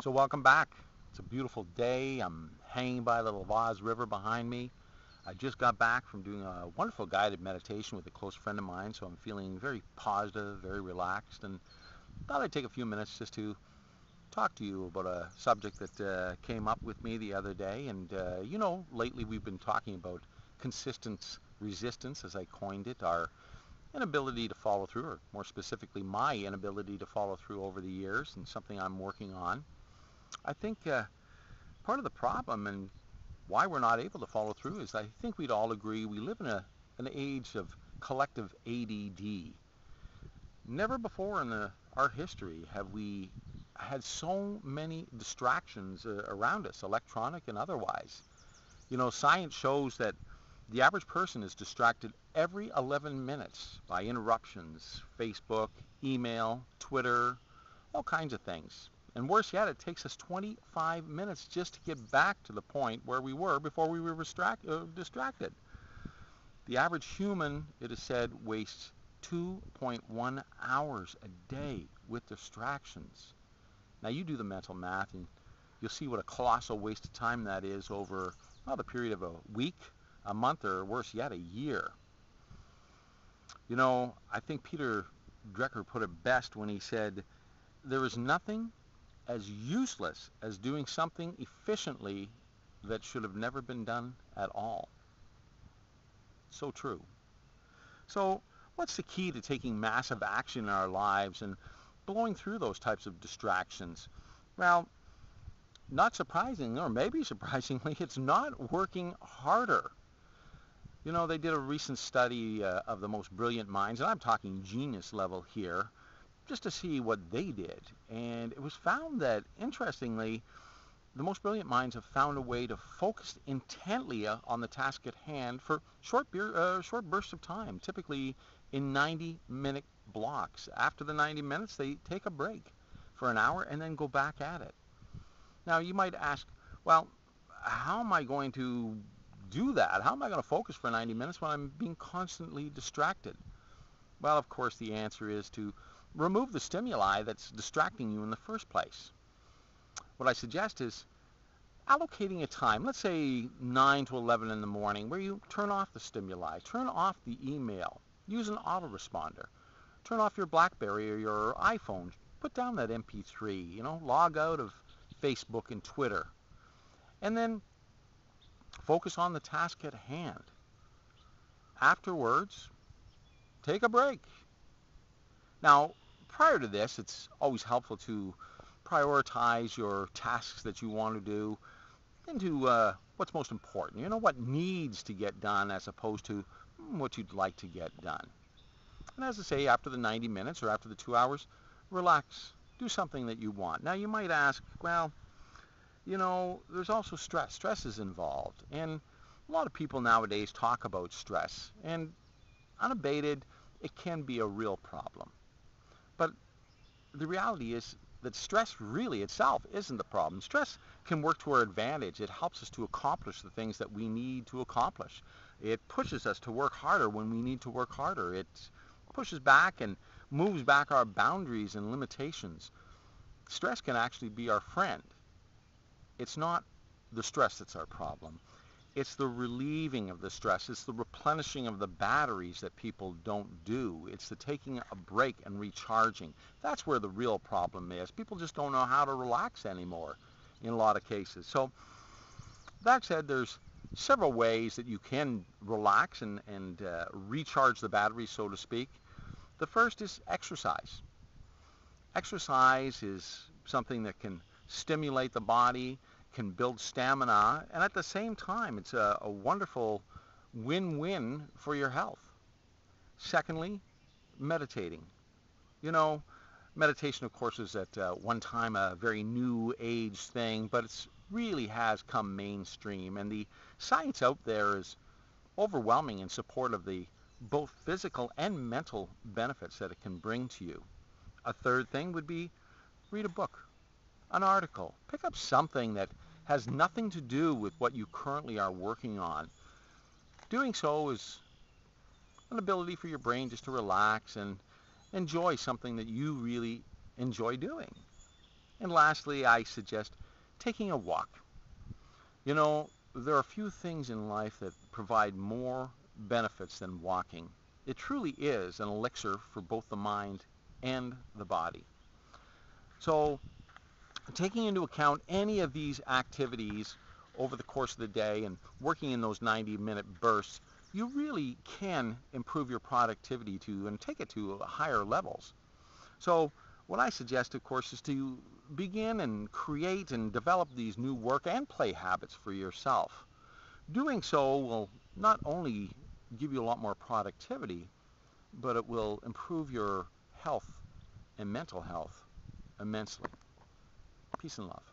So welcome back. It's a beautiful day. I'm hanging by the Lavaz River behind me. I just got back from doing a wonderful guided meditation with a close friend of mine, so I'm feeling very positive, very relaxed, and thought I'd take a few minutes just to talk to you about a subject that came up with me the other day. And lately we've been talking about consistent resistance, as I coined it, our inability to follow through, or more specifically, my inability to follow through over the years, and something I'm working on. I think part of the problem and why we're not able to follow through is I think we'd all agree we live in an age of collective ADD. Never before in our history have we had so many distractions around us, electronic and otherwise. Science shows that the average person is distracted every 11 minutes by interruptions, Facebook, email, Twitter, all kinds of things. And worse yet, it takes us 25 minutes just to get back to the point where we were before we were distracted. The average human, it is said, wastes 2.1 hours a day with distractions. Now you do the mental math and you'll see what a colossal waste of time that is over the period of a week, a month, or worse yet, a year. I think Peter Drucker put it best when he said, there is nothing as useless as doing something efficiently that should have never been done at all. So true. So what's the key to taking massive action in our lives and blowing through those types of distractions? Well, not surprisingly, or maybe surprisingly, it's not working harder. They did a recent study of the most brilliant minds, and I'm talking genius level here, just to see what they did. And it was found that, interestingly, the most brilliant minds have found a way to focus intently on the task at hand for short bursts of time, typically in 90-minute blocks. After the 90 minutes, they take a break for an hour and then go back at it. Now, you might ask, well, how am I going to do that? How am I going to focus for 90 minutes when I'm being constantly distracted? Well, of course, the answer is to remove the stimuli that's distracting you in the first place. What I suggest is allocating a time, let's say 9 to 11 in the morning, where you turn off the stimuli, turn off the email, use an autoresponder, turn off your BlackBerry or your iPhone, put down that MP3, log out of Facebook and Twitter, and then focus on the task at hand. Afterwards, take a break. Now, prior to this, it's always helpful to prioritize your tasks that you want to do into what's most important. What needs to get done as opposed to what you'd like to get done. And as I say, after the 90 minutes or after the 2 hours, relax. Do something that you want. Now, you might ask, well, there's also stress. Stress is involved. And a lot of people nowadays talk about stress. And unabated, it can be a real problem. But the reality is that stress really itself isn't the problem. Stress can work to our advantage. It helps us to accomplish the things that we need to accomplish. It pushes us to work harder when we need to work harder. It pushes back and moves back our boundaries and limitations. Stress can actually be our friend. It's not the stress that's our problem. It's the relieving of the stress. It's the replenishing of the batteries that people don't do. It's the taking a break and recharging. That's where the real problem is. People just don't know how to relax anymore in a lot of cases. So that said, there's several ways that you can relax and recharge the batteries, so to speak. The first is exercise. Exercise is something that can stimulate the body, can build stamina, and at the same time, it's a wonderful win-win for your health. Secondly, meditating. Meditation, of course, is at one time a very new age thing, but it really has come mainstream, and the science out there is overwhelming in support of the both physical and mental benefits that it can bring to you. A third thing would be read a book, an article. Pick up something that has nothing to do with what you currently are working on. Doing so is an ability for your brain just to relax and enjoy something that you really enjoy doing. And lastly, I suggest taking a walk. You know, there are few things in life that provide more benefits than walking. It truly is an elixir for both the mind and the body. So, taking into account any of these activities over the course of the day and working in those 90-minute bursts, you really can improve your productivity and take it to higher levels. So what I suggest, of course, is to begin and create and develop these new work and play habits for yourself. Doing so will not only give you a lot more productivity, but it will improve your health and mental health immensely. Peace and love.